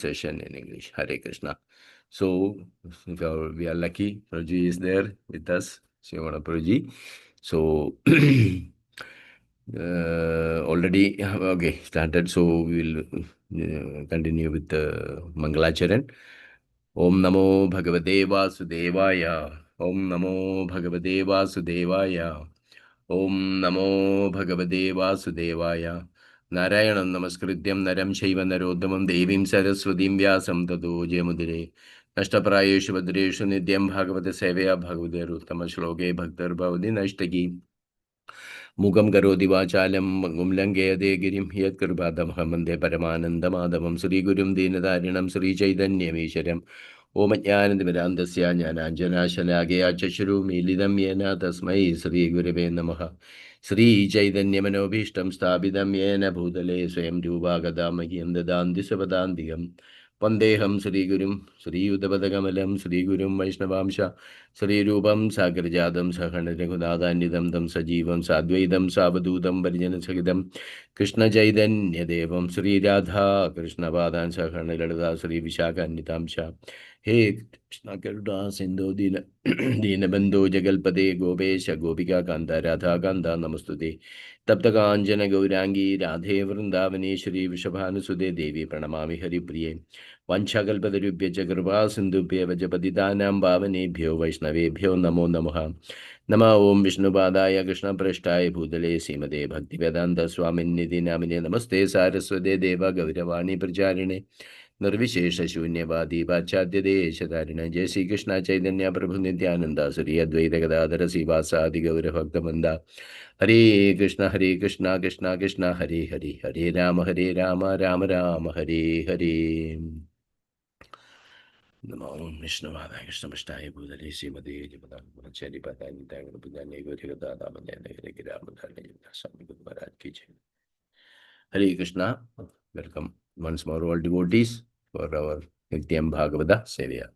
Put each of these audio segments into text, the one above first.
session in English. Hare Krishna. So we are lucky. Prabhuji is there with us. Shivana Prabhuji. So already okay started. So we will continue with the Mangalacharan. Om Namo Bhagavate Vasudevaya. Om Namo Bhagavate Vasudevaya. Om Namo Bhagavate Vasudevaya. Narayanam Namaskrityam Naram Shaiva Narodamam Devim Saraswatim Vyasam Tato Jemudire Nashtaprayeshu Vadreshu Nityam Bhagavata Sevaya Bhagavate Ruttama Shloke Bhaktar Bhavati Nashtaki Mukam Karoti Vachalam Gumlange Girim Yat Kripadam Hamande Paramanandamadavam Sri Gurum Dinadarinam Sri Chaitanya Misharam Om Jnanandmirandasya Jnananjanashalakaya Chashru Milidam Yena Tasmai Sri Gurave Namaha Sri Chaitanya Manobhishtam Sthapidam Yena Bhutale Swayam Rupa Kadamahyam Dadanti Sapadantikam Vandeham Sri Gurum Sri Uddhavadagamalam Sri Gurum Vaishnavamsha Sri Rupam Sakarjadam Sahanadam Tam Sajivam Sadvaidam Savadudam Varjana Sakidam Krishna Chaitanya Devam Sri Radha Krishna Padan Sahanadada Sri Vishaka Nitamsha He Krishna Karuda Sindhu Dina Dinabandhu Jagalpade Gopesha Gopika Kanta Radha Kanta Namastude Taptakanjana Gaurangi Radhe Vrindavani Shri Vishabhanusude Devi Pranamami Hari Priye Vanchakalpatarubhya Kripa Sindhubhya Vajapatitanam Bhavanebhyo Vaishnavebhyo Namo Namaha Nama Om Vishnupadaya Krishna Prasthaya Bhutale Srimade Bhaktivedanta Swaminidhi Namine Namaste Saraswate Deva Gauravani Pracharine Nirvishesha Shunyavadi Pachadya Deshadarina Jai Sri Krishna Chaitanya Prabhu Nityananda Sri Advaita Gadadhara Sivasadi Gaura Bhaktamanda Hare Krishna Krishna Krishna Hare Hare Hare Rama Rama Rama Hare Hare Namo Vishnu Vada Krishna Prasthaya Bhutale Srimade Bhagavatam Patani Tangana Pujane Gaurikata Damadana Giramadana Swami Guru Maharaj Ki Jai. Hare Krishna. Welcome once more all devotees for our Nityam Bhagavata Sevaya.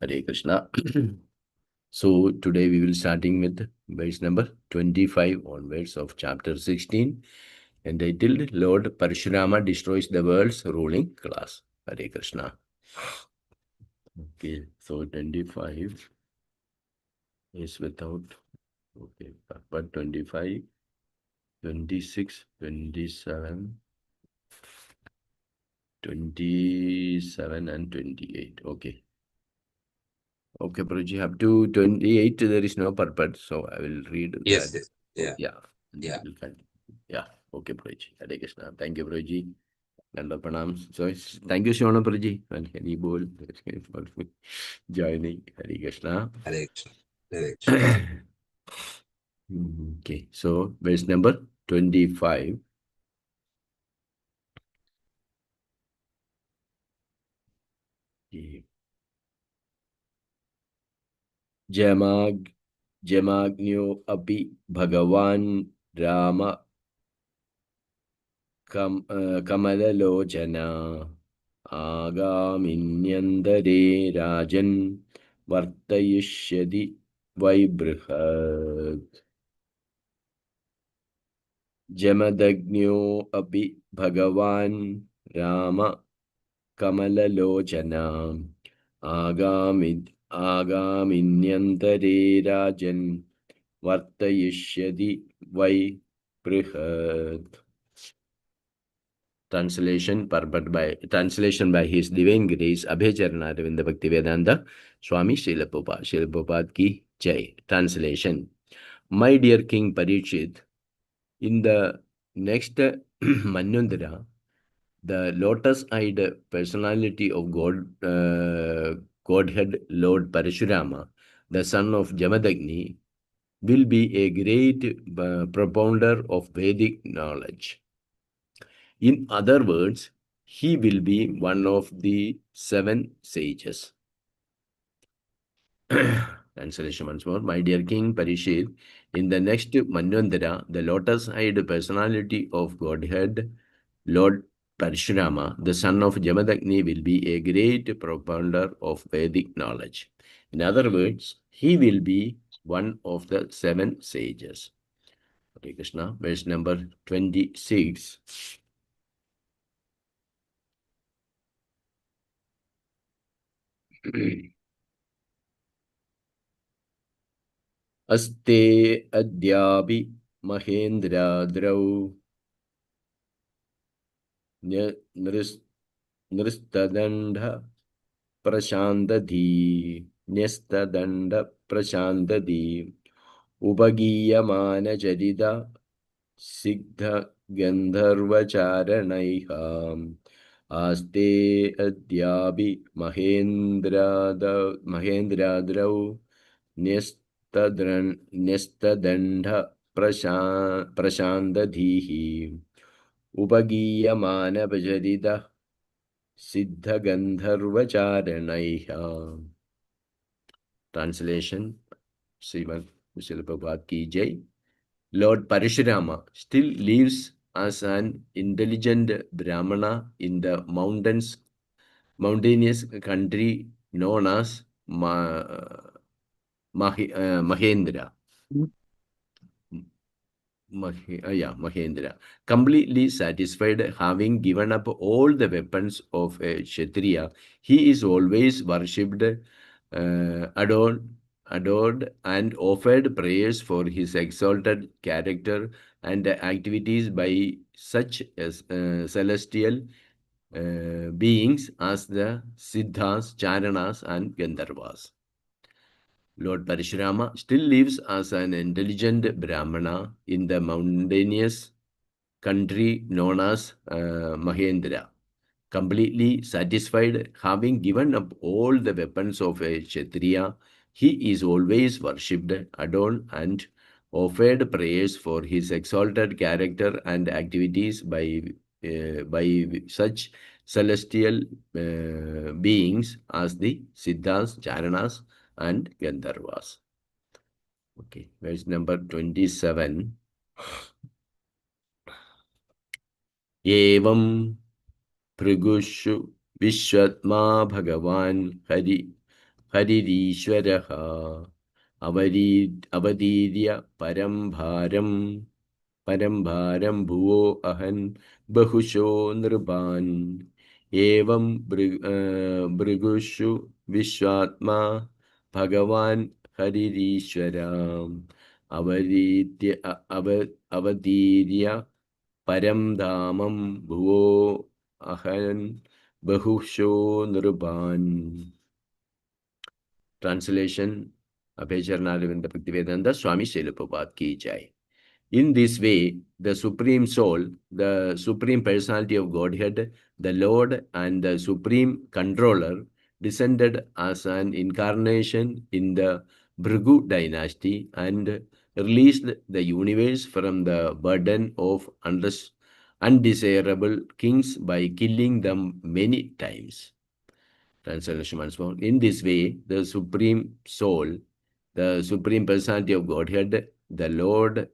Hare Krishna. So today we will starting with verse number 25 onwards of chapter 16 entitled Lord Paraśurāma destroys the world's ruling class. Hare Krishna. Okay, so 25 is without, okay, but 25, 26, 27, 27 and 28. Okay. Okay, Prabhuji, up to 28 there is no purport, so I will read Yes, that. yes. Yeah. Yeah. Yeah. Okay, Prabhuji. Hare Krishna. Thank you, Prabhuji. Nanda Pranam. So thank you, Shivana Prabhuji. And Hari Bol for joining. Hare Krishna. Hare Krishna. Hare Krishna. Okay, so verse number 25. Jamagno api Bhagavan Rama Kamalalochana Agaminyandare Rajan Vartayishyadi Vaibrhat Jamadagno api Bhagavan Rama Kamalalochana Agaminyantare Rajan Vartayishyadi Vaibrhat. Translation by His Divine Grace Abhecharana Ravinda Bhaktivedanta Swami Srila Prabhupada ki Jai. Translation. My dear King Parikshit, in the next Manvantara, the lotus-eyed personality of Godhead Lord Paraśurāma, the son of Jamadagni, will be a great propounder of Vedic knowledge. In other words, he will be one of the 7 sages. Translation once more. My dear King Parikshit, in the next Manvantara, the lotus-eyed personality of Godhead, Lord Paraśurāma, the son of Jamadagni, will be a great propounder of Vedic knowledge. In other words, he will be one of the 7 sages. Hare Krishna, verse number 26. अस्ते अद्यापि महेन्द्राद्रौ नृस्तदण्ड प्रशान्तधी न्यस्तदण्ड प्रशान्तधी उपगीयमानचरित सिद्धगन्धर्वचारणैः आस्ते अद्यापि महेन्द्राद्रौ न्यस्तदण्ड प्रशान्तधीः उपगीयमानचरित सिद्धगन्धर्वचारणैः. Translation: Srimad Prabhupada ki Jai. Lord Paraśurāma still lives as an intelligent Brahmana in the mountainous country known as Mahendra. Mahendra. Completely satisfied, having given up all the weapons of a Kshatriya, he is always worshipped, adored, and offered prayers for his exalted character and activities by such as celestial beings as the Siddhas, Charanas, and Gandharvas. Lord Paraśurāma still lives as an intelligent Brahmana in the mountainous country known as Mahendra. Completely satisfied, having given up all the weapons of a Kshatriya, he is always worshipped, adored, and offered prayers for his exalted character and activities by such celestial beings as the Siddhas, Charanas, and Gandharvas. Okay, verse number 27. Evam Prigushu Vishwatma Bhagavan Haririshwaraha Avadirya Parambharam Bhuvo Ahan Bahusho Nirban Evam Brigushu Vishwatma Bhagavan Haririshwaram Avadirya Param Dhamam Bhuvo Ahan Bahusho Nirban. Translation: Abhayacharanavinda Bhaktivedanta Swami Srila Prabhupada ki Jai. In this way, the Supreme Soul, the Supreme Personality of Godhead, the Lord and the Supreme Controller descended as an incarnation in the Bhrigu dynasty and released the universe from the burden of undesirable kings by killing them many times. Translation once more. In this way, the Supreme Soul, the Supreme Personality of Godhead, the Lord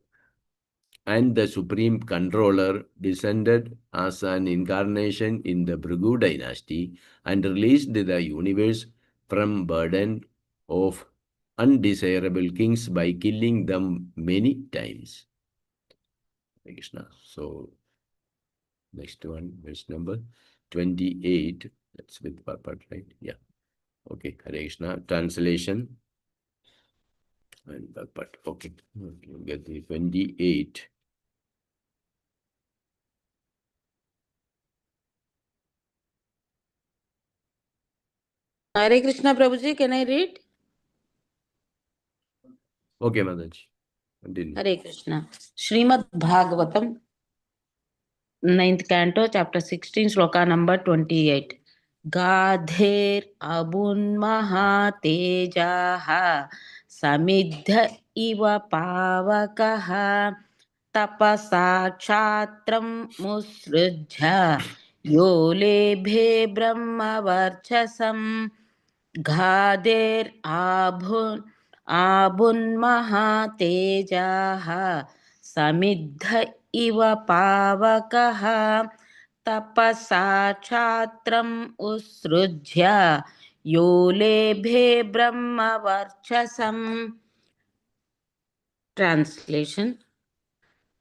and the Supreme Controller descended as an incarnation in the Bhrigu dynasty and released the universe from burden of undesirable kings by killing them many times. Hare Krishna. So, next one, verse number 28. That's with part, right? Yeah. Okay. Hare Krishna. Translation. And that part. Okay. Get the 28. Hare Krishna Prabhuji, can I read? Okay, Mataji. Continue. Hare Krishna. Srimad Bhagavatam, 9th Canto, chapter 16, sloka number 28. Gadher abun mahatejaha samidha iva pavakaha tapasa kshatram musrujha yolebhe brahma varchasam Ghader abun mahatejaha samidha iva pavakaha tapasa kshatram usrujya yolebhe brahma varchasam. Translation: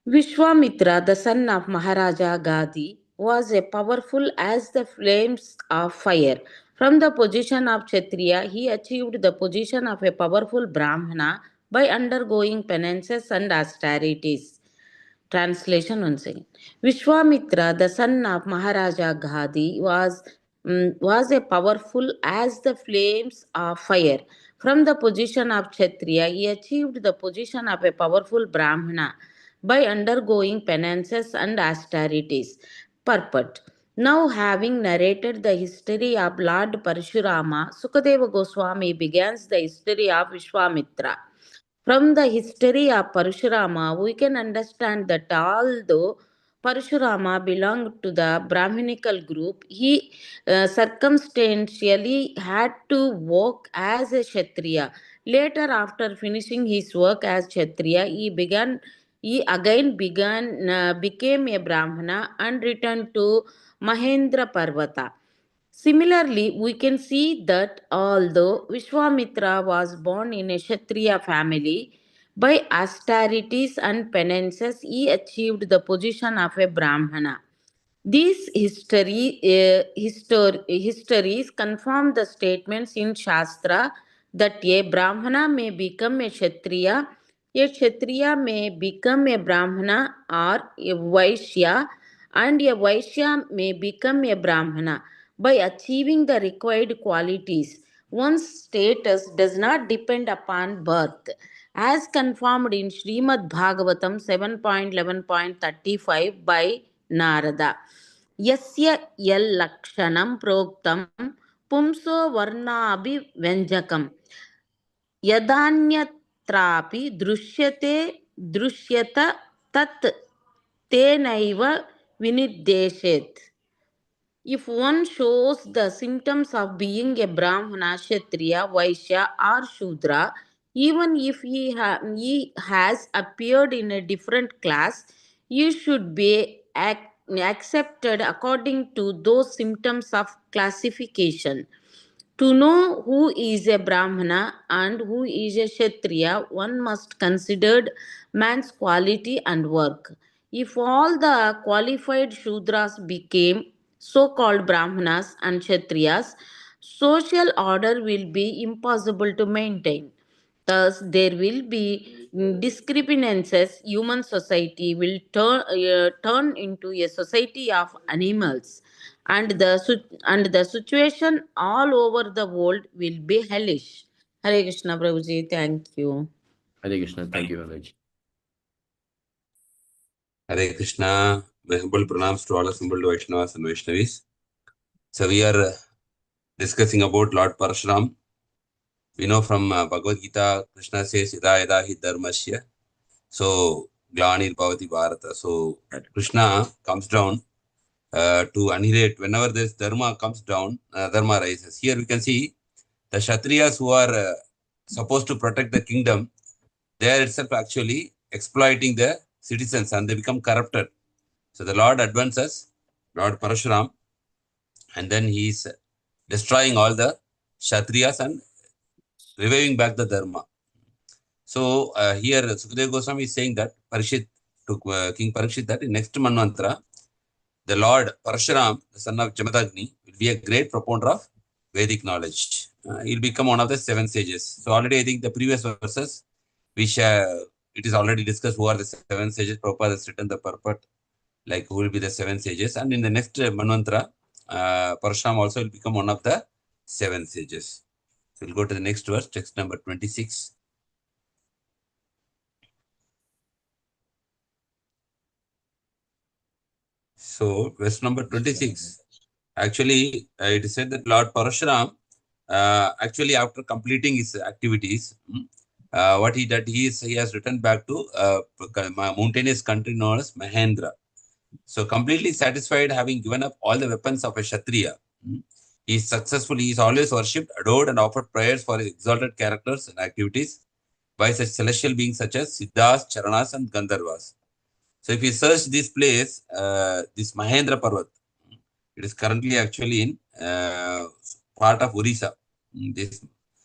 Vishwamitra, the son of Maharaja Gadi, was as powerful as the flames of fire From the position of Kshatriya, he achieved the position of a powerful Brahmana by undergoing penances and austerities. Translation once again. Vishwamitra, the son of Maharaja Ghadi, was a powerful as the flames of fire. From the position of Kshatriya, he achieved the position of a powerful Brahmana by undergoing penances and austerities. Purport. Now, having narrated the history of Lord Paraśurāma, Sukadeva Goswami begins the history of Vishwamitra. From the history of Paraśurāma, we can understand that although Paraśurāma belonged to the Brahminical group, he circumstantially had to work as a Kshatriya. Later, after finishing his work as Kshatriya, he became a Brahmana and returned to Mahendra Parvata. Similarly, we can see that although Vishwamitra was born in a Kshatriya family, by austerities and penances he achieved the position of a Brahmana. These histories confirm the statements in Shastra that a Brahmana may become a Kshatriya may become a Brahmana or a Vaishya, and a Vaishya may become a Brahmana by achieving the required qualities. One's status does not depend upon birth, as confirmed in Srimad Bhagavatam 7.11.35 by Narada. यस्य यल्लक्षणं प्रोक्तं पुंसो वर्णाभिव्यञ्जकम् यदान्यत्रापि दृश्यत तत् तेनैव विनिर्देशेत्. If one shows the symptoms of being a Brahmana, Kshatriya, Vaishya, or Shudra, even if he has appeared in a different class, he should be accepted according to those symptoms of classification. To know who is a Brahmana and who is a Kshatriya, one must consider man's quality and work. If all the qualified Shudras became so called Brahmanas and Kshatriyas, social order will be impossible to maintain. Thus, there will be discrepancies. Human society will turn into a society of animals, and the situation all over the world will be hellish. Hare Krishna, Prabhuji. Thank you. Hare Krishna. Thank you, Maharaj. Hare Krishna. My humble pranams to all assembled Vaishnavas and Vaishnavis. So we are discussing about Lord Paraśurāma. We know from Bhagavad Gita, Krishna says, Yada yada hi dharmasya. So, Glanir Bhavati Bharata. So, Krishna comes down to annihilate. Whenever this dharma comes down, dharma rises. Here we can see the Kshatriyas who are supposed to protect the kingdom, they are itself actually exploiting the citizens and they become corrupted. So the Lord advances, Lord Paraśurāma, and then he is destroying all the Kshatriyas and reviving back the dharma. So here Sukadeva Goswami is saying that to King Parikshit that in next Manvantara, the Lord Paraśurāma, the son of Jamadagni, will be a great proponer of Vedic knowledge. He'll become one of the 7 sages. So already I think the previous verses, it is already discussed who are the 7 sages. Prabhupada has written the purport, like who will be the 7 sages. And in the next Manvantara, Paraśurāma also will become one of the 7 sages. So we'll go to the next verse, text number 26. So verse number 26, actually it is said that Lord Paraśurāma, actually after completing his activities, what he did, he has returned back to mountainous country known as Mahendra. So completely satisfied, having given up all the weapons of a Kshatriya, he is successful. He is always worshipped, adored, and offered prayers for his exalted characters and activities by such celestial beings such as Siddhas, Charanas, and Gandharvas. So if you search this place, this Mahendra Parvat, it is currently actually in part of Orissa. This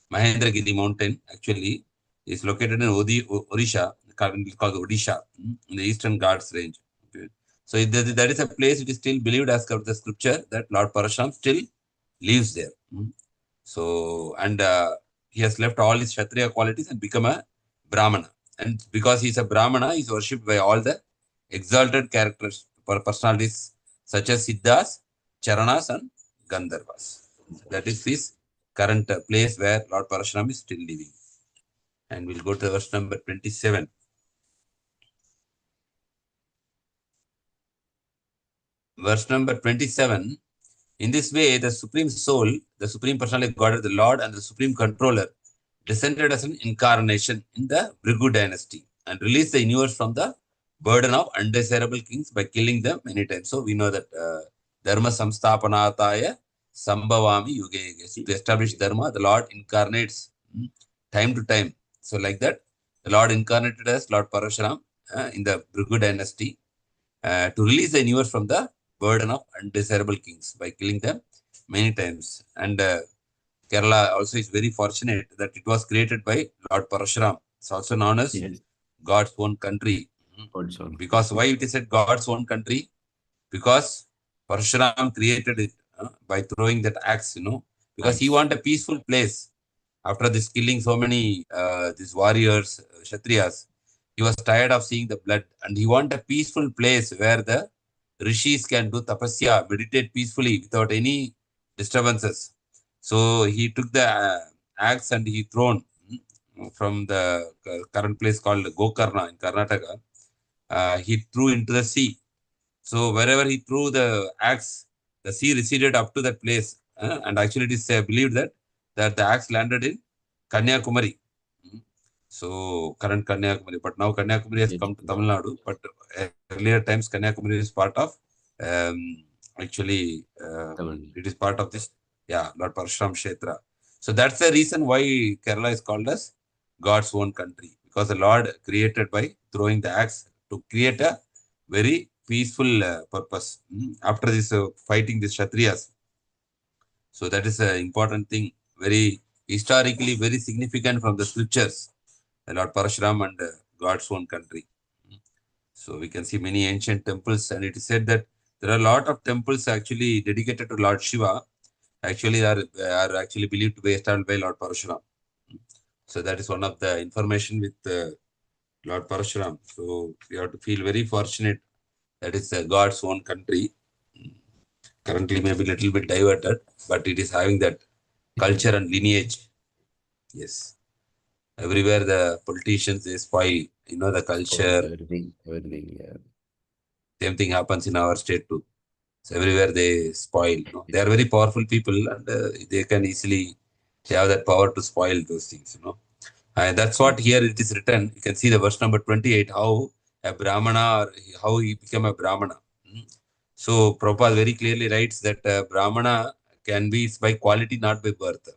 Mahendragiri mountain actually is located in Odisha, currently called Odisha, in the Eastern Ghats range. Okay. So that is a place it is still believed as per the scripture that Lord Paraśurāma still lives there. So, and he has left all his Kshatriya qualities and become a Brahmana. And because he is a Brahmana, he is worshipped by all the exalted characters, personalities such as Siddhas, Charanas, and Gandharvas. So that is his current place where Lord Paraśurāma is still living. And we'll go to verse number 27. Verse number 27. In this way, the Supreme Soul, the Supreme Personality of God, the Lord, and the Supreme Controller descended as an incarnation in the Bhrigu dynasty and released the universe from the burden of undesirable kings by killing them many times. So we know that Dharma Samsthapanataya Sambhavami Yuge Yuge. So to establish Dharma, the Lord incarnates time to time. So like that, the Lord incarnated as Lord Paraśurāma in the Bhrigu dynasty to release the universe from the burden of undesirable kings by killing them many times. And Kerala also is very fortunate that it was created by Lord Paraśurāma. It's also known as God's own country. Because why it is said God's own country? Because Paraśurāma created it by throwing that axe, because he wanted a peaceful place. After this killing so many these warriors, Kshatriyas, he was tired of seeing the blood and he wanted a peaceful place where the rishis can do tapasya, meditate peacefully without any disturbances. So he took the axe and he thrown from the current place called Gokarna in Karnataka. He threw into the sea. So wherever he threw the axe, the sea receded up to that place. And actually it is believed that the axe landed in Kanyakumari. So current Kanyakumari, but now Kanyakumari has come to Tamil Nadu. But earlier times Kanyakumari is part of it is part of this Lord Paraśurāma Kshetra. So that's the reason why Kerala is called as God's own country, because the Lord created by throwing the axe to create a very peaceful purpose after this fighting the Kshatriyas. So that is an important thing, very historically very significant from the scriptures. The Lord Paraśurāma and God's own country. So we can see many ancient temples, and it is said that there are a lot of temples actually dedicated to Lord Shiva. Actually, are actually believed to be established by Lord Paraśurāma. So that is one of the information with Lord Paraśurāma. So we have to feel very fortunate that it's God's own country. Currently, maybe a little bit diverted, but it is having that culture and lineage. Yes. Everywhere the politicians, they spoil, the culture. Everything, yeah. Same thing happens in our state too. So everywhere they spoil. They are very powerful people and they can easily have that power to spoil those things, And that's what here it is written. You can see the verse number 28, how a Brahmana, how he became a Brahmana. So Prabhupada very clearly writes that Brahmana can be by quality, not by birth.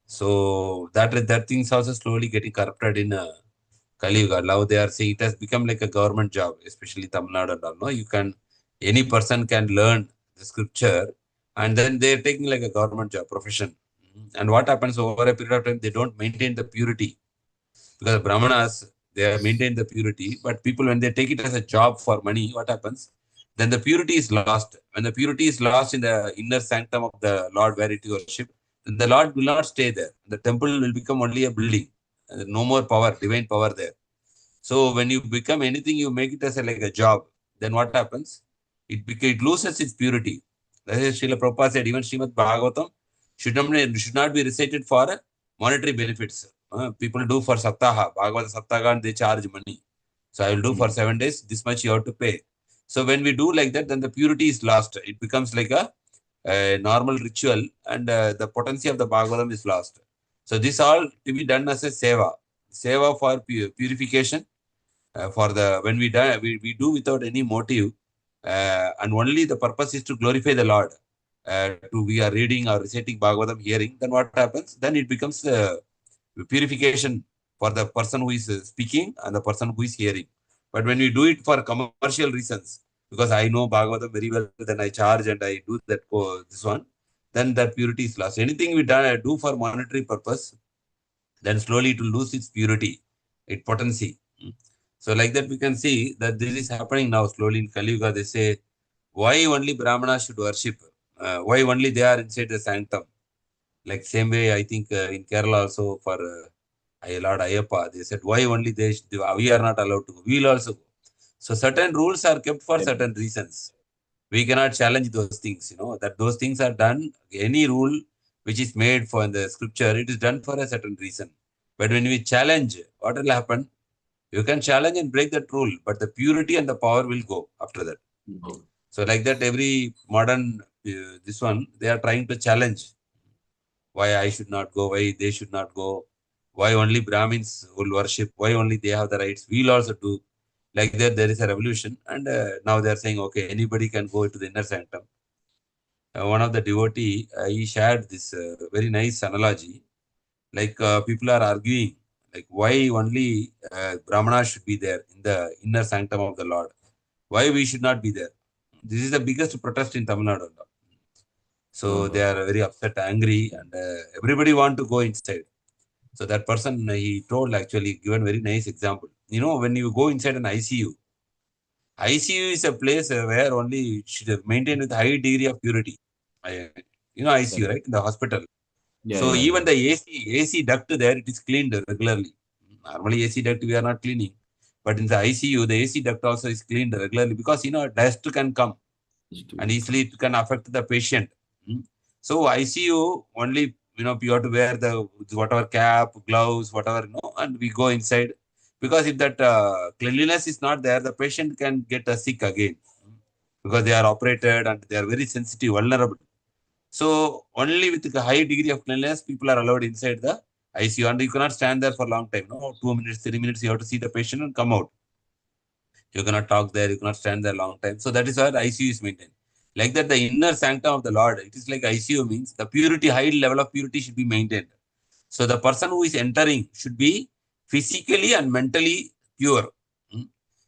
So that thing is also slowly getting corrupted in Kali Yuga. Now they are saying it has become like a government job, especially Tamil Nadu and all. No? Any person can learn the scripture and then they're taking like a government job, profession. And what happens over a period of time, they don't maintain the purity. Because Brahmanas, they maintain the purity, but people, when they take it as a job for money, what happens? Then the purity is lost. When the purity is lost in the inner sanctum of the Lord where it is worshipped, then the Lord will not stay there. The temple will become only a building. No more power, divine power there. So when you become anything, you make it as like a job. Then what happens? It loses its purity. That is, Srila Prabhupada said, even Srimad Bhagavatam should not be recited for monetary benefits. People do for Saptaha, Bhagavata Saptaha, and they charge money. So I will do for 7 days, this much you have to pay. So when we do like that, then the purity is lost. It becomes like a normal ritual and the potency of the Bhagavatam is lost. So this all to be done as a seva. Seva for purification. When we do without any motive and only the purpose is to glorify the Lord. We are reading or reciting Bhagavatam, hearing, then what happens? Then it becomes purification for the person who is speaking and the person who is hearing. But when we do it for commercial reasons, because I know Bhagavatam very well, then I charge and I do this one, then that purity is lost. Anything we do for monetary purpose, then slowly it will lose its purity, its potency. So like that we can see that this is happening now slowly in Kali Yuga. They say, why only Brahmanas should worship? Why only they are inside the sanctum? Like same way, I think in Kerala also for Lord Ayappa, they said, why only we are not allowed to go? We will also go. So certain rules are kept for certain reasons. We cannot challenge those things, that those things are done. Any rule which is made for in the scripture, it is done for a certain reason. But when we challenge, what will happen? You can challenge and break that rule, but the purity and the power will go after that. So like that, every modern, this one, they are trying to challenge why I should not go, why they should not go, why only Brahmins will worship, why only they have the rights, we'll also do. Like that, there is a revolution, and now they are saying, okay, anybody can go into the inner sanctum. One of the devotee, he shared this very nice analogy. Like people are arguing, like why only Brahmanas should be there in the inner sanctum of the Lord. Why we should not be there? This is the biggest protest in Tamil Nadu. So they are very upset, angry, and everybody want to go inside. So that person, he told, actually given very nice example. When you go inside an ICU, ICU is a place where only it should maintain with high degree of purity. ICU, right? In the hospital. So even the AC duct there, it is cleaned regularly. Normally AC duct we are not cleaning. But in the ICU, the AC duct also is cleaned regularly because, dust can come and easily it can affect the patient. So ICU only, you have to wear the whatever cap, gloves, whatever, and we go inside. Because if that cleanliness is not there, the patient can get sick again. Because they are operated and they are very sensitive, vulnerable. So only with a high degree of cleanliness, people are allowed inside the ICU. And you cannot stand there for a long time. 2 minutes, 3 minutes, you have to see the patient and come out. You cannot talk there, you cannot stand there a long time. So that is why the ICU is maintained. Like that, the inner sanctum of the Lord, it is like ICU means the purity, high level of purity should be maintained. So the person who is entering should be physically and mentally pure.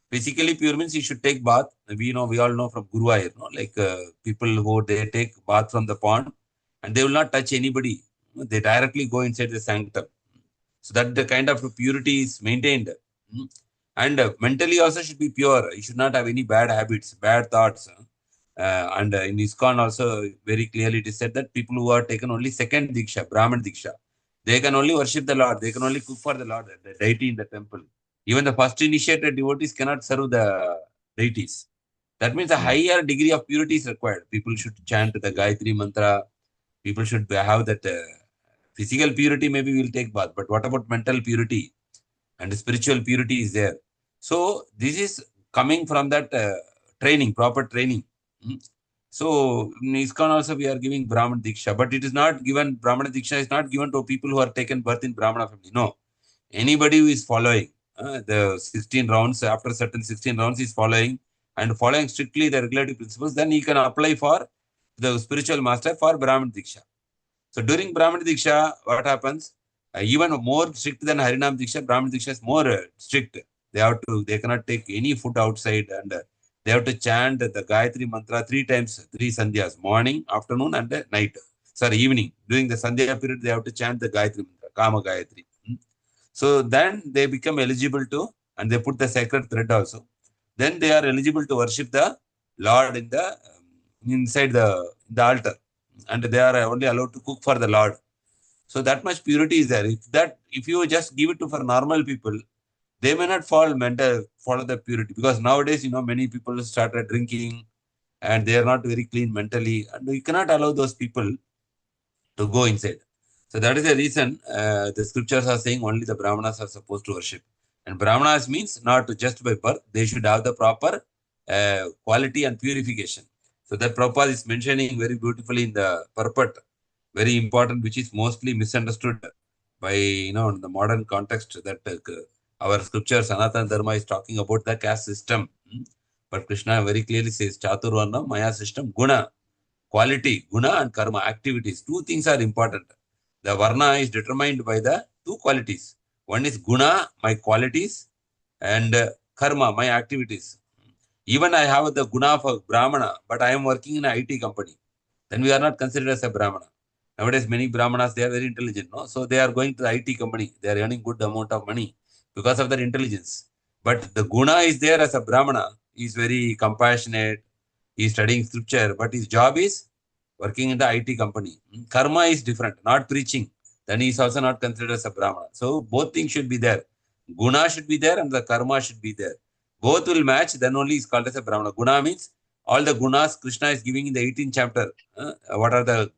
Physically pure means he should take bath. We all know from Guruvayur, like people who they take bath from the pond and they will not touch anybody. They directly go inside the sanctum. So that the kind of purity is maintained. And mentally also should be pure. You should not have any bad habits, bad thoughts. And in ISKCON also very clearly it is said that people who are taken only second Diksha, Brahman Diksha, they can only worship the Lord. They can only cook for the Lord, the deity in the temple. Even the first initiated devotees cannot serve the deities. That means a higher degree of purity is required. People should chant the Gayatri mantra. People should have that physical purity, maybe we'll take bath. But what about mental purity? And spiritual purity is there. So this is coming from that training, proper training. So in ISKCON also we are giving Brahman Diksha, but it is not given, Brahman Diksha is not given to people who are taken birth in Brahmana family. No. Anybody who is following the 16 rounds, after certain 16 rounds is following and following strictly the regulative principles, then he can apply for the spiritual master for Brahman Diksha. So during Brahman Diksha, what happens? Even more strict than Harinam Diksha, Brahman Diksha is more strict. They cannot take any food outside, and they have to chant the Gayatri mantra 3 times, 3 sandhyas, morning, afternoon, and night. Sorry, evening. During the sandhya period, they have to chant the Gayatri mantra, Kama Gayatri. So then they become eligible to, and they put the sacred thread also. Then they are eligible to worship the Lord in the inside the altar, and they are only allowed to cook for the Lord. So that much purity is there. If you just give it to for normal people, they may not follow the purity, because nowadays many people started drinking and they are not very clean mentally, and you cannot allow those people to go inside. So that is the reason the scriptures are saying only the Brahmanas are supposed to worship. And Brahmanas means not just by birth, they should have the proper quality and purification. So that Prabhupada is mentioning very beautifully in the purport, very important, which is mostly misunderstood by, in the modern context, that our scripture, Sanatana Dharma, is talking about the caste system. But Krishna very clearly says, Chaturvarna, Maya system, Guna, quality, Guna and Karma, activities. 2 things are important. The Varna is determined by the 2 qualities. One is Guna, my qualities, and Karma, my activities. Even I have the Guna for Brahmana, but I am working in an IT company. Then we are not considered as a Brahmana. Nowadays, many Brahmanas, they are very intelligent. No? So they are going to the IT company. They are earning good amount of money because of their intelligence. But the Guna is there as a Brahmana. He is very compassionate. He is studying scripture. But his job is working in the IT company. Karma is different, not preaching. Then he is also not considered as a Brahmana. So both things should be there. Guna should be there and the karma should be there. Both will match, then only is called as a Brahmana. Guna means all the gunas Krishna is giving in the 18th chapter. What are the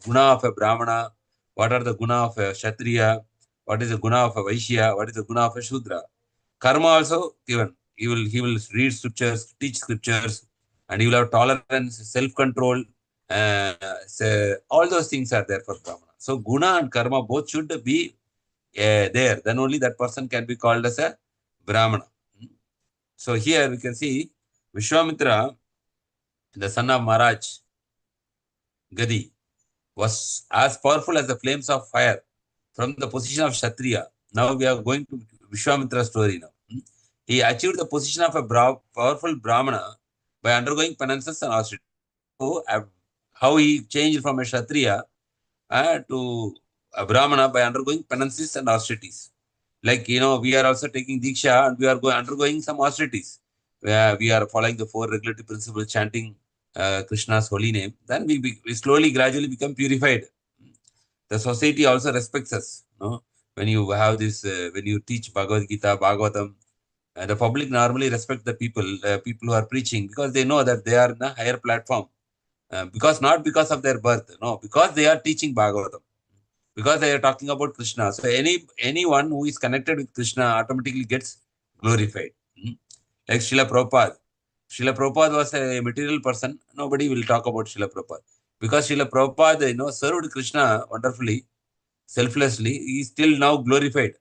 guna of a Brahmana? What are the guna of a Kshatriya? What is the guna of a Vaishya? What is the guna of a Shudra? Karma also given. He will read scriptures, teach scriptures, and he will have tolerance, self-control. So all those things are there for Brahmana. So guna and karma both should be there. Then only that person can be called as a Brahmana. So here we can see Vishwamitra, the son of Maharaj Gadi, was as powerful as the flames of fire from the position of Kshatriya. Now we are going to Vishwamitra's story now. He achieved the position of a powerful Brahmana by undergoing penances and austerities. So, how he changed from a Kshatriya to a Brahmana by undergoing penances and austerities. Like, we are also taking Diksha and we are undergoing some austerities. Where we are following the 4 regulatory principles, chanting Krishna's holy name. Then we slowly, gradually become purified. The society also respects us. When you have this, when you teach Bhagavad Gita, Bhagavatam, the public normally respect the people who are preaching, because they know that they are in a higher platform. Not because of their birth, no, because they are teaching Bhagavatam, because they are talking about Krishna. So anyone who is connected with Krishna automatically gets glorified. Like Srila Prabhupada. Srila Prabhupada was a material person. Nobody will talk about Srila Prabhupada. Because Srila Prabhupada, served Krishna wonderfully, selflessly. He is still now glorified.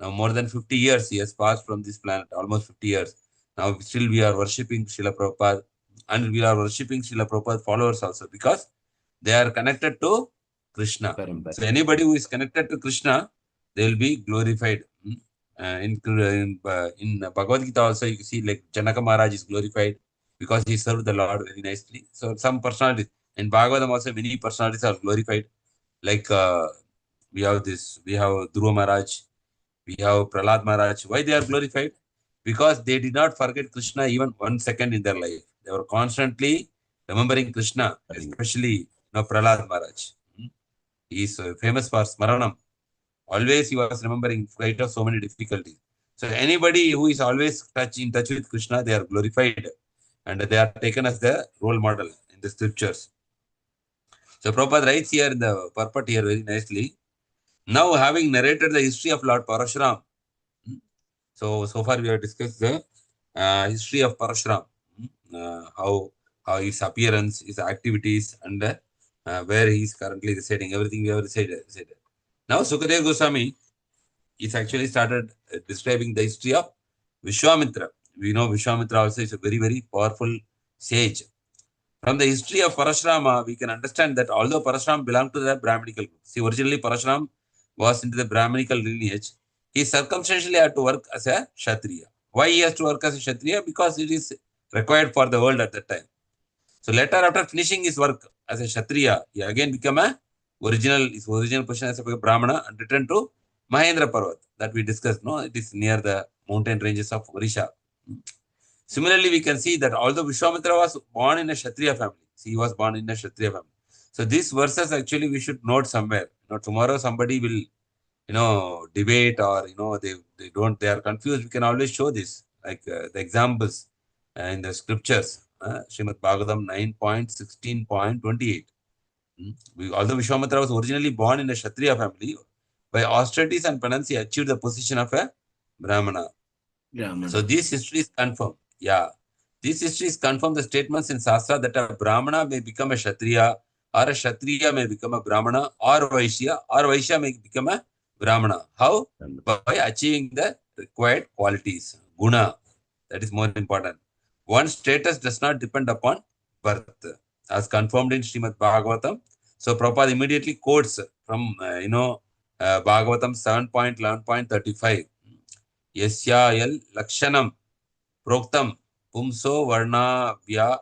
Now more than 50 years he has passed from this planet, almost 50 years. Now still we are worshipping Srila Prabhupada, and we are worshipping Srila Prabhupada followers also, because they are connected to Krishna. So anybody who is connected to Krishna, they will be glorified. In Bhagavad Gita also, you see, like Janaka Maharaj is glorified because he served the Lord very nicely. So some personalities in Bhagavatam also, many personalities are glorified. Like we have Dhruva Maharaj, we have Prahlad Maharaj. Why they are glorified? Because they did not forget Krishna even 1 second in their life. They were constantly remembering Krishna, especially Prahlad Maharaj. He is famous for Smaranam. Always he was remembering in spite of so many difficulties. So anybody who is always in touch with Krishna, they are glorified, and they are taken as the role model in the scriptures. So Prabhupada writes here in the purport here very nicely. Now, having narrated the history of Lord Paraśurāma, so far we have discussed the history of Paraśurāma, how his appearance, his activities, and where he is currently residing. Everything we have recited. Now, Sukadeva Goswami is actually started describing the history of Vishwamitra. We know Vishwamitra also is a very, very powerful sage. From the history of Paraśurāma, we can understand that although Paraśurāma belonged to the Brahminical group, see, originally Paraśurāma was into the Brahminical lineage, he circumstantially had to work as a Kshatriya. Why he has to work as a Kshatriya? Because it is required for the world at that time. So later, after finishing his work as a Kshatriya, he again became his original position as a Brahmana, and returned to Mahendra Parvat that we discussed. No, it is near the mountain ranges of Odisha. Similarly, we can see that although Vishwamitra was born in a Kshatriya family, he was born in a Kshatriya family. So these verses actually we should note somewhere. Tomorrow somebody will, debate, or they are confused. We can always show this, like the examples in the scriptures. Srimad Bhagavatam 9.16.28. Although Vishwamitra was originally born in a Kshatriya family, by austerities and penance, he achieved the position of a Brahmana. So this history is confirmed. Yeah. This history is confirmed the statements in Shastra that a Brahmana may become a Kshatriya, or a Kshatriya may become a Brahmana, or Vaishya may become a Brahmana. How? By achieving the required qualities. Guna. That is more important. One's status does not depend upon birth, as confirmed in Srimad Bhagavatam. So Prabhupada immediately quotes from Bhagavatam 7.11.35. Yasyayal lakshanam proktam pumso varna vya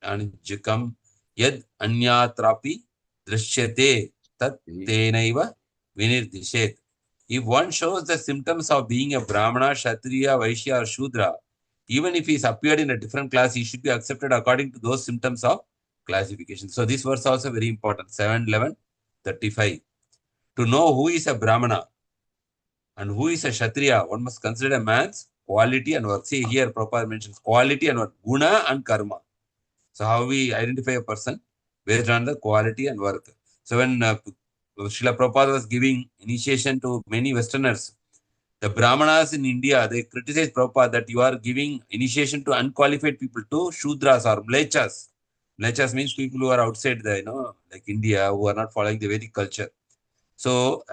anjikam yad anyatrapi drishyate tat tenaiva vinirdishet. If one shows the symptoms of being a Brahmana, Kshatriya, Vaishya, or Shudra, even if he is appeared in a different class, he should be accepted according to those symptoms of classification. So this verse also very important. 7:11:35. To know who is a Brahmana and who is a Kshatriya, one must consider a man's quality and work. See here, Prabhupada mentions quality and work, guna and karma. So how we identify a person based on the quality and work. So when Srila Prabhupada was giving initiation to many Westerners, the Brahmanas in India, they criticized Prabhupada that you are giving initiation to unqualified people, to Shudras or Mlechas. Mlechas means people who are outside the, like India, who are not following the Vedic culture. So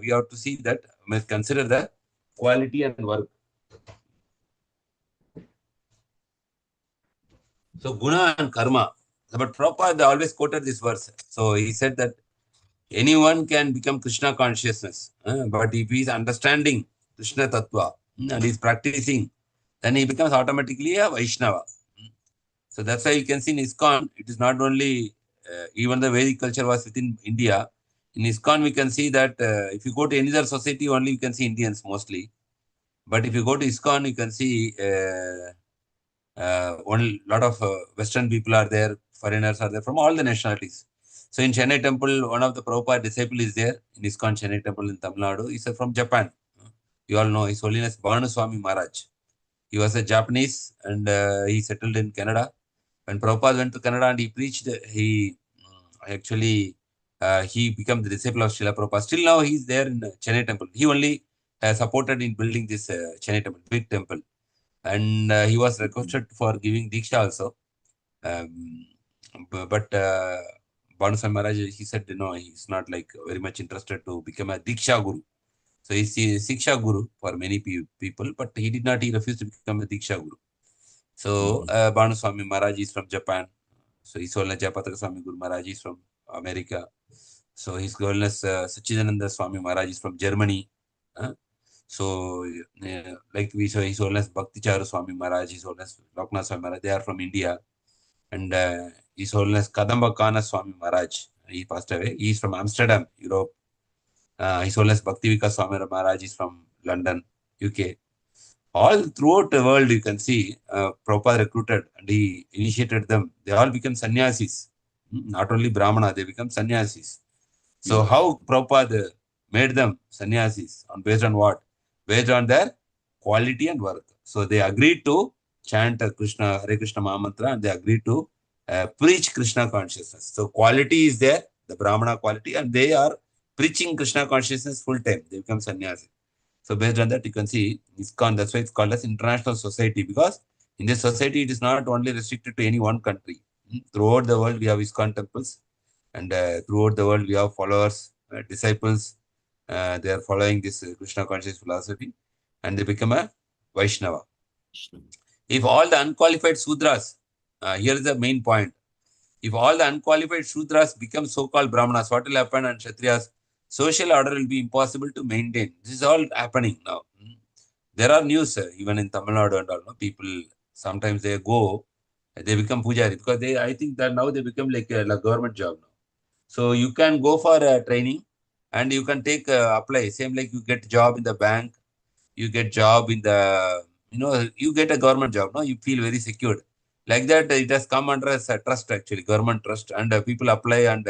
we have to see that, must consider the quality and work. So guna and karma. But Prabhupada always quoted this verse. So he said that anyone can become Krishna consciousness, but if he is understanding Krishna Tattva and is practicing, then he becomes automatically a Vaishnava. So that's why you can see in ISKCON, it is not only, even the Vedic culture was within India. In ISKCON, we can see that if you go to any other society, only you can see Indians mostly. But if you go to ISKCON, you can see one lot of Western people are there, foreigners are there from all the nationalities. So in Chennai temple, one of the Prabhupada disciple is there in ISKCON Chennai temple in Tamil Nadu. He's from Japan. You all know His Holiness Paraśurāma Maharaj. He was a Japanese and he settled in Canada. When Prabhupada went to Canada and he preached, he actually he became the disciple of Srila Prabhupada. Still now he's there in Chennai temple. He only supported in building this Chennai temple, big temple. And he was requested for giving Diksha also. But Bhanuswami Maharaj, he said, he's not like very much interested to become a Diksha Guru. So he's a Siksha Guru for many people, but he refused to become a Diksha Guru. So Bhanuswami Maharaj is from Japan. So His Holiness Jayapataka Swami Guru Maharaj is from America. So His Holiness Sachidananda Swami Maharaj is from Germany. So like we saw His Holiness Bhakti Charu Swami Maharaj, His Holiness Loknath Swami Maharaj, they are from India. And His Holiness Kadamba Kana Swami Maharaj, he passed away. He is from Amsterdam, Europe. His Holiness Bhakti Vikas Swami Maharaj is from London, UK. All throughout the world, you can see Prabhupada recruited and he initiated them. They all become sannyasis. Not only Brahmana, they become sannyasis. So how Prabhupada made them sannyasis? Based on what? Based on their quality and work. So they agreed to chant Krishna, Hare Krishna Mahamantra, and they agreed to preach Krishna consciousness. So quality is there, the Brahmana quality, and they are preaching Krishna consciousness full time. They become sannyasi. So based on that, you can see ISKCON, that's why it's called as international society, because in this society, it is not only restricted to any one country. Throughout the world, we have ISKCON temples, and throughout the world, we have followers, disciples. They are following this Krishna conscious philosophy, and they become a Vaishnava. If all the unqualified Sudras, here is the main point. If all the unqualified Shudras become so-called Brahmanas, what will happen? And Kshatriyas, social order will be impossible to maintain. This is all happening now. There are news, even in Tamil Nadu and all. People, sometimes they go, they become pujari, because I think that now they become like a government job now. So you can go for training and you can take, apply. Same like you get job in the bank, you get job in the, you get a government job. No, you feel very secured. Like that, it has come under as a trust, actually, government trust, and people apply and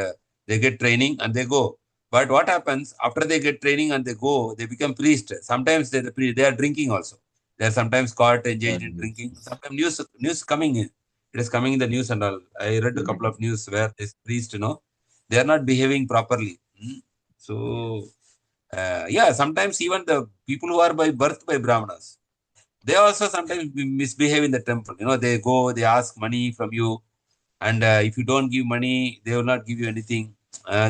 they get training and they go. But what happens after they get training and they go, they become priest. Sometimes they are drinking also. They are sometimes caught engaged in drinking. Sometimes news coming in. It is coming in the news and all. I read a couple of news where this priest, they are not behaving properly. So, sometimes even the people who are by birth by Brahmanas, they also sometimes misbehave in the temple. They go, they ask money from you, and if you don't give money, they will not give you anything.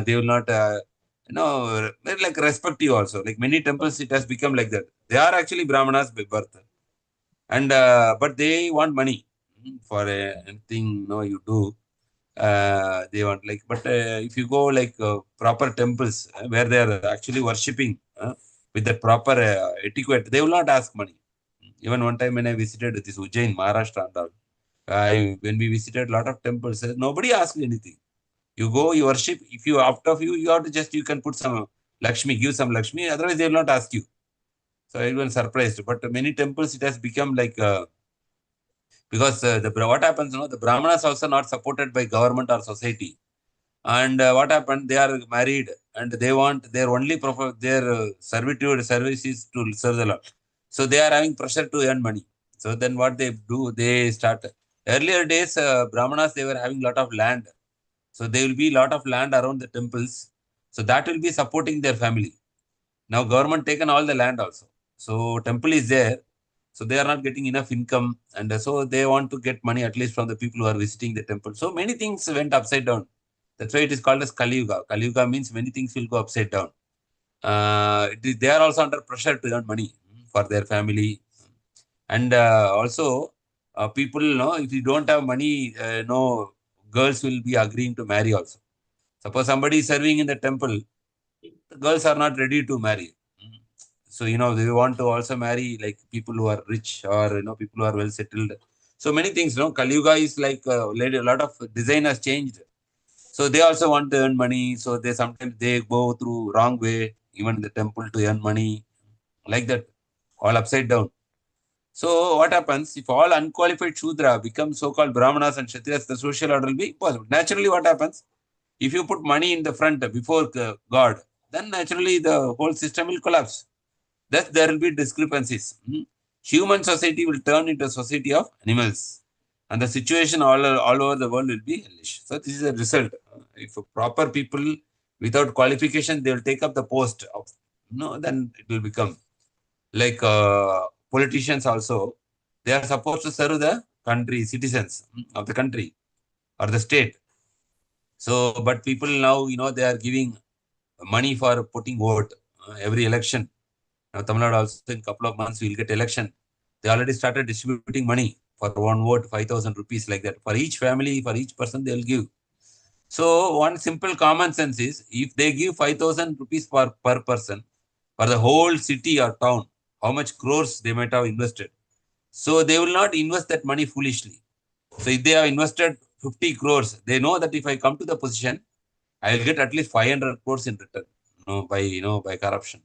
They will not, like respect you also. Like many temples, it has become like that. They are actually Brahmanas by birth, and but they want money for anything. You do. They want but if you go like proper temples where they are actually worshipping with the proper etiquette, they will not ask money. Even one time when I visited this Ujjain, Maharashtra, and all, when we visited a lot of temples, nobody asked anything. You go, you worship. If you out of you have to you can put some Lakshmi, give some Lakshmi. Otherwise, they will not ask you. So everyone surprised. But many temples, it has become like Because what happens, the Brahmanas also not supported by government or society. And what happened? They are married and they want their only their service is to serve the Lord. So they are having pressure to earn money. So then what they do? They start. Earlier days, Brahmanas, they were having lot of land. So there will be lot of land around the temples. So that will be supporting their family. Now government taken all the land also. So temple is there. So they are not getting enough income. And so they want to get money at least from the people who are visiting the temple. So many things went upside down. That's why it is called as Kali Yuga. Kali Yuga means many things will go upside down. They are also under pressure to earn money for their family. And also, people, if you don't have money, no, girls will be agreeing to marry also. Suppose somebody is serving in the temple, the girls are not ready to marry. So, they want to also marry like people who are rich or, people who are well settled. So many things, Kali Yuga is like a lot of design has changed. So they also want to earn money. So they sometimes they go through wrong way, even in the temple to earn money, like that, all upside down. So what happens if all unqualified Shudra become so-called Brahmanas and Kshatriyas, the social order will be possible. Naturally, what happens? If you put money in the front before God, then naturally the whole system will collapse. Thus, there will be discrepancies. Human society will turn into a society of animals. And the situation all over the world will be hellish. So this is a result. If proper people without qualification, they will take up the post of, then it will become like politicians also. They are supposed to serve the country, citizens of the country or the state. So, but people now, they are giving money for putting vote every election. Now, Tamil Nadu also in a couple of months we'll get election. They already started distributing money for one vote, 5,000 rupees like that. For each family, for each person, they'll give. So one simple common sense is if they give 5,000 rupees per person for the whole city or town, how much crores they might have invested. So they will not invest that money foolishly. So if they have invested 50 crores, they know that if I come to the position, I will get at least 500 crores in return, by corruption.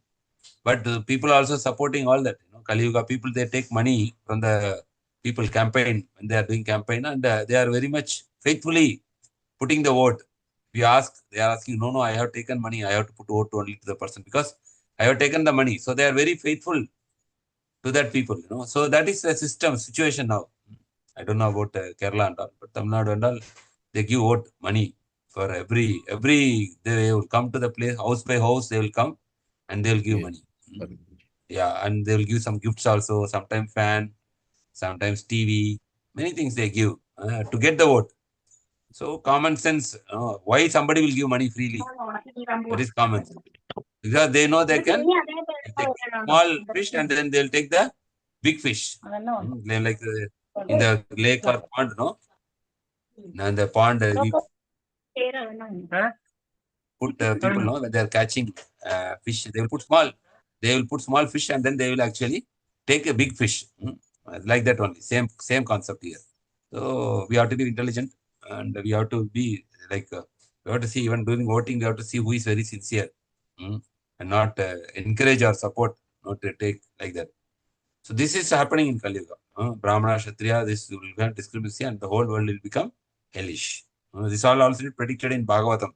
But people are also supporting all that. Kali Yuga people, they take money from the people campaign when they are doing campaign, and they are very much faithfully putting the vote. We ask, they are asking, no, I have taken money. I have to put vote only to the person because I have taken the money. So they are very faithful to that people. So that is the system situation now. I don't know about Kerala and all, but Tamil Nadu and all, they give vote money for every they will come to the place house by house. They will come and they will give money. Yeah, and they will give some gifts also. Sometimes fan, sometimes TV. Many things they give to get the vote. So common sense. Why somebody will give money freely? That is common sense. Because they know they can take small fish and then they'll take the big fish. Like in the lake or pond, no? And the pond, we put people, when they are catching fish, they will put small fish and then they will actually take a big fish. Like that only. Same concept here. So we have to be intelligent and we have to be like, we have to see even during voting, we have to see who is very sincere and not encourage or support, not to take like that. So this is happening in Kali Yuga. Brahmana, Kshatriya, this will become discrepancy and the whole world will become hellish. This all also predicted in Bhagavatam.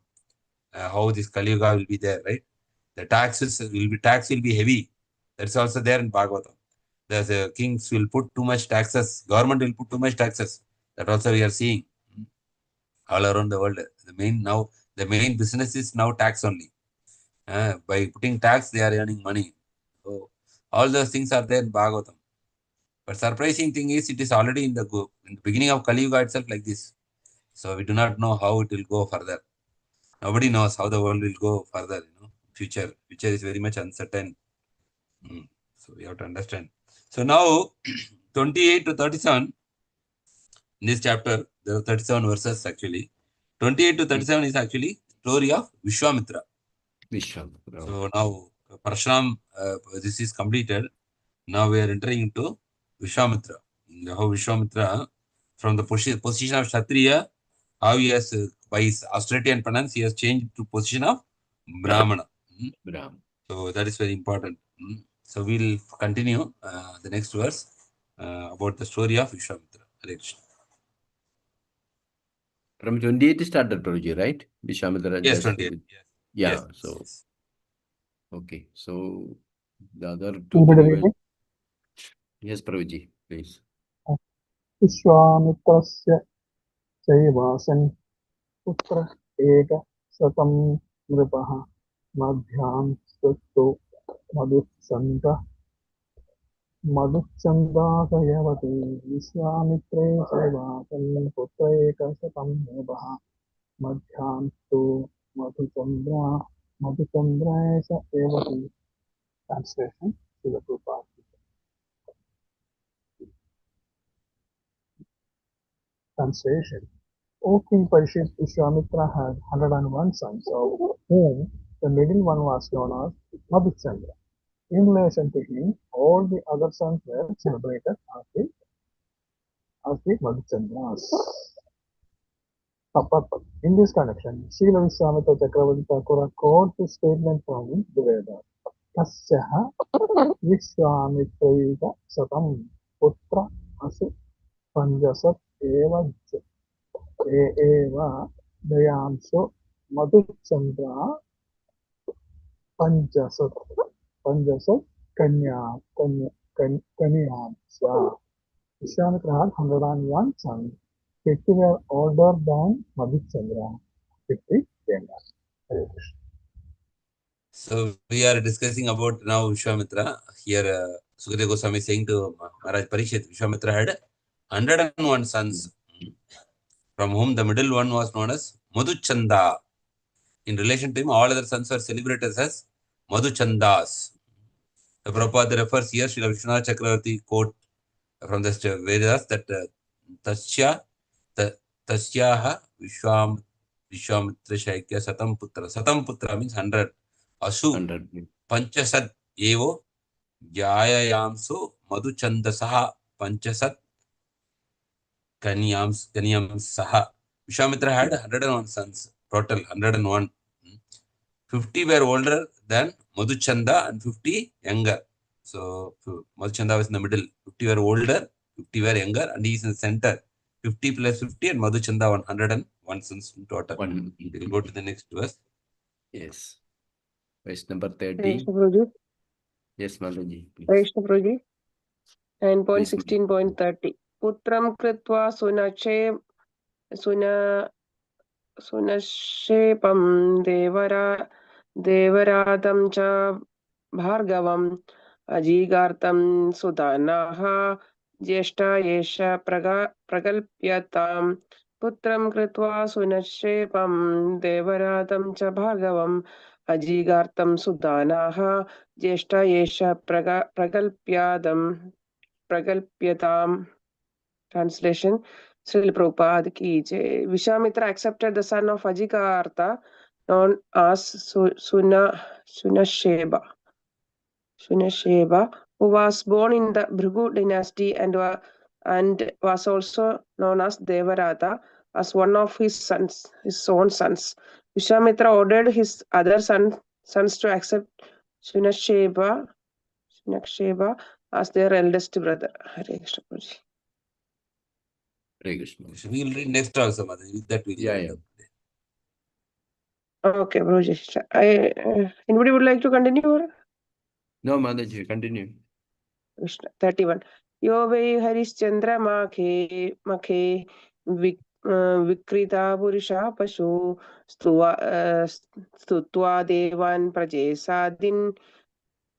How this Kali Yuga will be there, right? The tax will be heavy. That's also there in Bhagavatam. The kings will put too much taxes. Government will put too much taxes. That also we are seeing all around the world. The main business is now tax only. By putting tax, they are earning money. So all those things are there in Bhagavatam. But surprising thing is, it is already in the beginning of Kali Yuga itself like this. So we do not know how it will go further. Nobody knows how the world will go further. Future is very much uncertain. So we have to understand. So now 28 to 37 in this chapter, there are 37 verses actually. 28 to 37 is actually story of Vishwamitra. So now Paraśurāma, this is completed. Now we are entering into Vishwamitra. How Vishwamitra, from the position of Kshatriya, how he has, by his austerity and penance, he has changed to position of Brahmana. So that is very important. So we'll continue the next verse about the story of Vishwamitra. Hare Krishna. From 28 started, Prabhuji, right? Vishwamitra Yes, just 28. Yes. yeah. Yes. So Yes. okay. So the other two, Anybody three. reading? Yes, Prabhuji, please. विश्वामित्रस्य चैवासन् पुत्र एकशतं नृपः मध्यान्स्तु मधुच्छन्दासयवति विश्वामित्रे चैवासन् पुत्र एकशतं नृपः मध्यान्तु मधुचन्द्राय स एवति. Translation to the Prabhupada. Translation. O King Parishit, Vishwamitra had 101 sons, of whom the middle one was known as Madhuchandra. In relation to him, all the other sons were celebrated as the Madhuchandras. In this connection, Srila Vishwamitra Chakravarti Thakura quotes the statement from the Vedas. Tasyaha Vishwamitraika Satam Putra Asu Panjasat Eva एव दयांशो मधुचंद्रा पंचसत कन्यांश. Vishwamitra had 101 sons. 50 were older than Madhuchandra, 50 younger. So we are discussing about now Vishwamitra. Here Sukadeva Goswami is saying to Maharaj Parishit, Vishwamitra had 101 sons, from whom the middle one was known as Madhuchanda. In relation to him, all other sons were celebrated as Madhuchandas. The Prabhupada refers here, Srila Vishwanath Chakravarti quote from the Vedas that Tasyaha Vishwamitra Shaikya Satam Putra. Satam Putra means 100. Asu 100. Panchasat Evo Jayayamsu Madhuchandasaha Panchasat Kanyamsaha. Vishwamitra had 101 sons, total 101. 50 were older than Madhuchanda and 50 younger. So Madhuchanda was in the middle. 50 were older, 50 were younger, and he is in the center. 50 plus 50 and Madhuchanda 101 sons in total. We will go to the next verse. Yes. Verse number 30. Krishna Prabhuji. Yes, Mataji, please. Krishna Prabhuji. 9.16.30. Putram kritva sunashepam devaradam cha bhargavam ajigartam sudanaha jyeshta yesha pragalpyatam. Putram kritva sunashepam devaradam cha bhargavam ajigartam sudanaha jyeshta yesha pragalpyatam. Translation. Srila Prabhupada ki jai. Vishwamitra accepted the son of Ajigartha, known as Sunasheba, who was born in the Bhrigu dynasty and was also known as Devarata, as one of his own sons. Vishwamitra ordered his other sons to accept Sunasheba as their eldest brother. Hare Krishna Prabhuji. Hare Krishna. We will read next also, Mother. With that we will Yeah. Okay, Prabhuji. Anybody would like to continue? Or? No, Mataji, continue. Krishna. 31. Yo vai Harishchandra makhe vikrita purusha pashu stutva devan prajesadin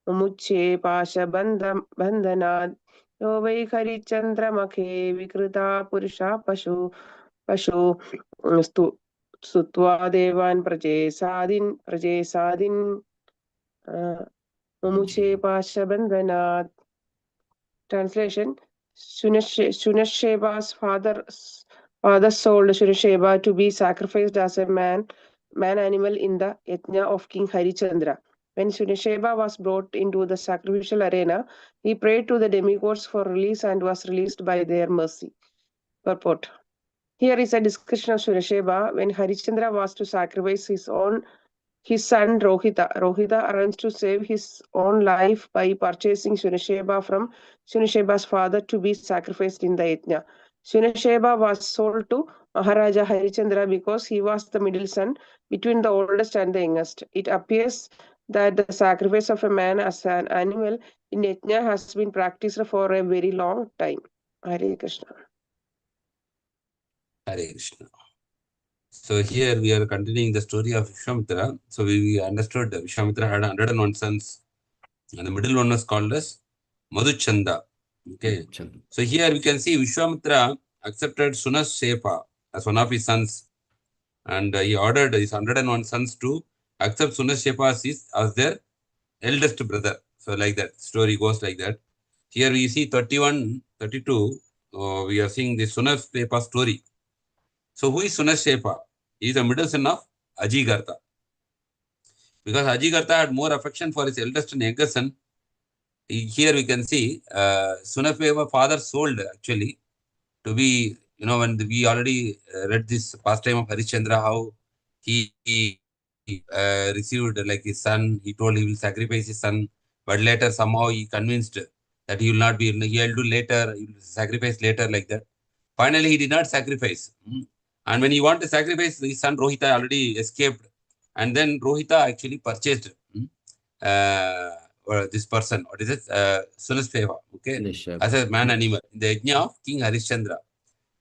muche pasha bandhanad. Yo vai Harishchandra makhe vikrita purusha pashu stutva devan prajesadin muche pasha bandhanad. Translation. Sunasheba's father sold Sunasheba to be sacrificed as a man animal in the yajna of King Harichandra. When Sunasheba was brought into the sacrificial arena, he prayed to the demigods for release and was released by their mercy. Purport. Here is a description of Sunasheba when Harichandra was to sacrifice his son Rohita. Rohita arranged to save his own life by purchasing Sunasheba from Sunasheba's father to be sacrificed in the yajna. Sunasheba was sold to Maharaja Harichandra because he was the middle son between the oldest and the youngest. It appears that the sacrifice of a man as an animal in Yajna has been practiced for a very long time. Hare Krishna. Hare Krishna. So here we are continuing the story of Vishwamitra. So we understood that Vishwamitra had 101 sons, and the middle one was called as Madhuchanda. Okay. So here we can see Vishwamitra accepted Sunashepa as one of his sons, and he ordered his 101 sons to accept Sunashepa as their eldest brother. So like that, story goes like that. Here we see 31, 32, we are seeing the Sunashepa story. So who is Sunashepa? He is the middle son of Ajigartha. Because Ajigartha had more affection for his eldest and younger son, here we can see Sunashepa father sold actually to be, when we already read this pastime of Harishchandra, how he received like his son, he told he will sacrifice his son, but later somehow he convinced that he will not be, he will do later, he will sacrifice later like that. Finally, he did not sacrifice. And when he wanted to sacrifice, his son Rohita already escaped. And then Rohita actually purchased this person, what is it? Sunashepa, okay? As a man animal in the yajna of King Harishchandra.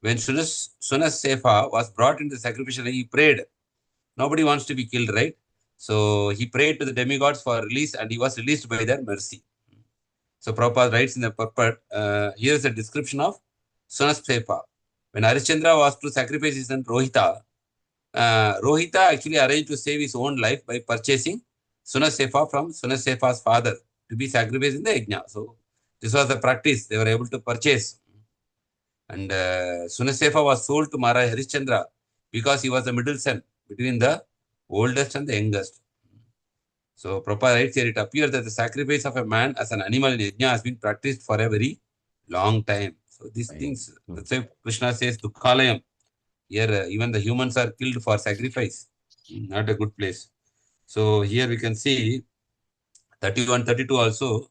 When Sunashepa was brought into the sacrificial, he prayed. Nobody wants to be killed, right? So he prayed to the demigods for release, and he was released by their mercy. So Prabhupada writes in the purport, here is a description of Sunashepa. When Harishchandra was to sacrifice his son Rohita, Rohita actually arranged to save his own life by purchasing Sunashepa from Sunashepa's father to be sacrificed in the yajna. So this was the practice they were able to purchase. And Sunashepa was sold to Maharaj Harishchandra because he was the middle son between the oldest and the youngest. So Prabhupada writes here, it appears that the sacrifice of a man as an animal in yajna has been practiced for a very long time. So these things, that's why Krishna says, Dukhalayam. Here, even the humans are killed for sacrifice. Not a good place. So here we can see 31, 32 also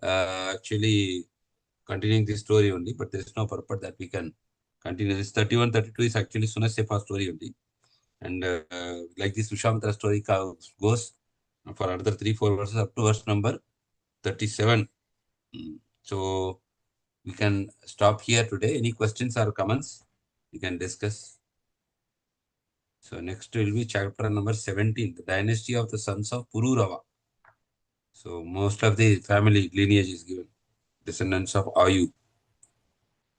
actually continuing this story only, but there is no purport that we can continue. This 31, 32 is actually Sunashepa story only. And like this Vishwamitra story goes for another 3-4 verses up to verse number 37. So we can stop here today. Any questions or comments we can discuss? So next will be chapter number 17, the dynasty of the sons of Pururava. So most of the family lineage is given, descendants of Ayu.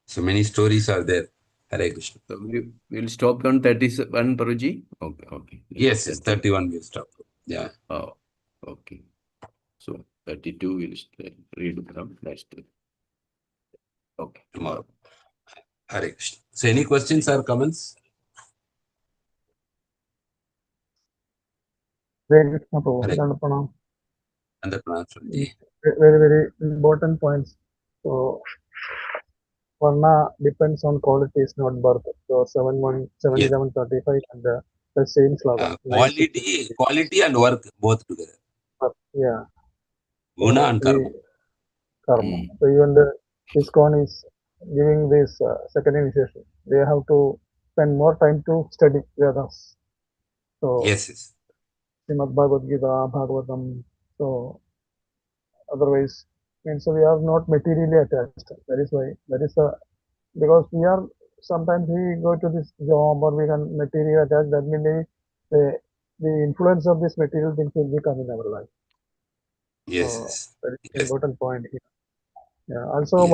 So many stories are there. Hare Krishna. So we'll stop on 31, Paruji? Okay. Yes, 31 we'll stop. Yeah. Oh, okay. So 32 we'll read from next. Okay, tomorrow. Hare Krishna. So any questions or comments? Very good, Prabhu. And the pranam. Very, very important points. So Varna depends on qualities, not birth. So 7735 and the same slogan. Quality and work both together. Yeah. Guna and karma. So even the ISKCON is giving this second initiation. They have to spend more time to study Vedas. So yes. Srimad Bhagavad-gita, Bhagavatam. So otherwise, means we are not materially attached. That is why. Because we are sometimes we go to this job or we can materially attached. That means the influence of this material things will become in our life. Yes. So that is an important point here. Yeah. Also,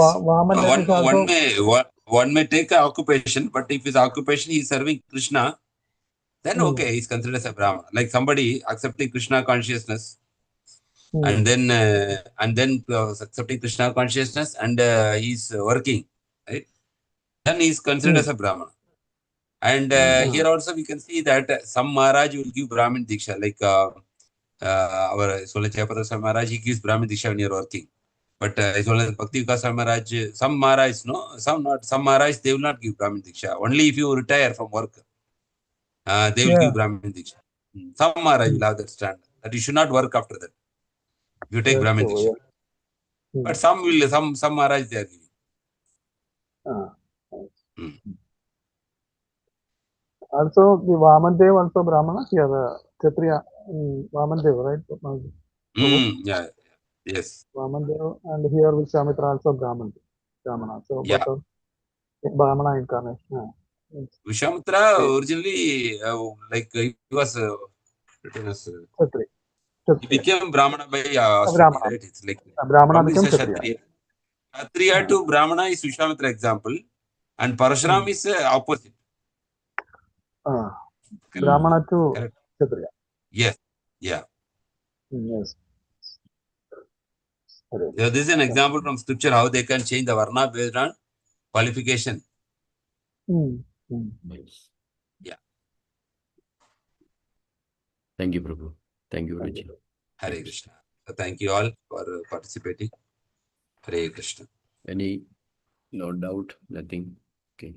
one may take an occupation, but if his occupation is serving Krishna, then okay, he's considered as a Brahmana. Like somebody accepting Krishna consciousness, and then accepting Krishna consciousness, and he's working, right? Then he's considered as a Brahmana. And here also we can see that some Maharaj will give Brahmin Diksha, like our Sola Jayapatra Maharaj, he gives Brahmin Diksha when you're working. But Bhakti Vikas Maharaj, some Maharaj, no, some not. Some Maharaj, they will not give Brahmin Diksha. Only if you retire from work, they will give Brahmin Diksha. Some Maharaj will have that stand, that you should not work after that. If you take Brahmin Diksha. But some Maharaj they are giving. Also, the Vamandev also Brahmana. Yeah, the Kshatriya Vamandev, right? Yeah. Yes. Vamandev, and here Vishwamitra also Brahmana. So, Yeah. but Brahmana incarnation. Yeah. Vishwamitra originally, he was written as. Kshatriya. He became Brahmana by Brahmana. austerity, right? It's like Brahmana probably became it's a Kshatriya. Kshatriya to Brahmana is Vishwamitra example, and Paraśurāma is opposite. Brahmana to Correct. Kshatriya. Yes. Yeah. Yes. So this is an example from scripture how they can change the varna based on qualification. Nice. Yeah. Thank you, Prabhu. Thank you, Guruji. Hare Krishna. So thank you all for participating. Hare Krishna. Any no doubt, nothing. Okay.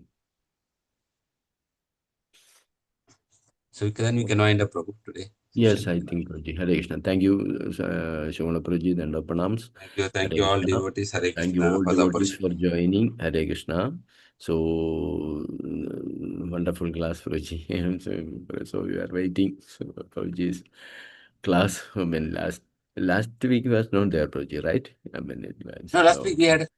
So then we can wind up, Prabhu, today. Yes, I think, Guruji. Hare Krishna. Thank you, Shivana Prabhuji, and pranams. Thank you all devotees. Hare Krishna. Thank you all for the devotees for opportunity. joining. Hare Krishna. So wonderful class, Prabhuji. So we are waiting. So Prabhuji's class. I mean, last week was not there, Prabhuji, right? I mean, it was. No, last week we had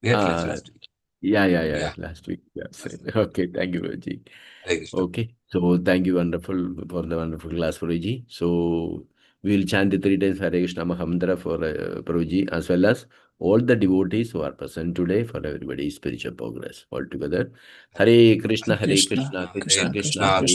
class last week. Yeah. Last week. Yes. Okay. Thank you, Prabhuji. Hare Krishna. Okay. So thank you for the wonderful class, Prabhuji. So we will chant the 3 times Hare Krishna Mahamandra for Prabhuji as well as all the devotees who are present today for everybody's spiritual progress. All together. Hare Krishna, Hare Krishna, Krishna Krishna, Hare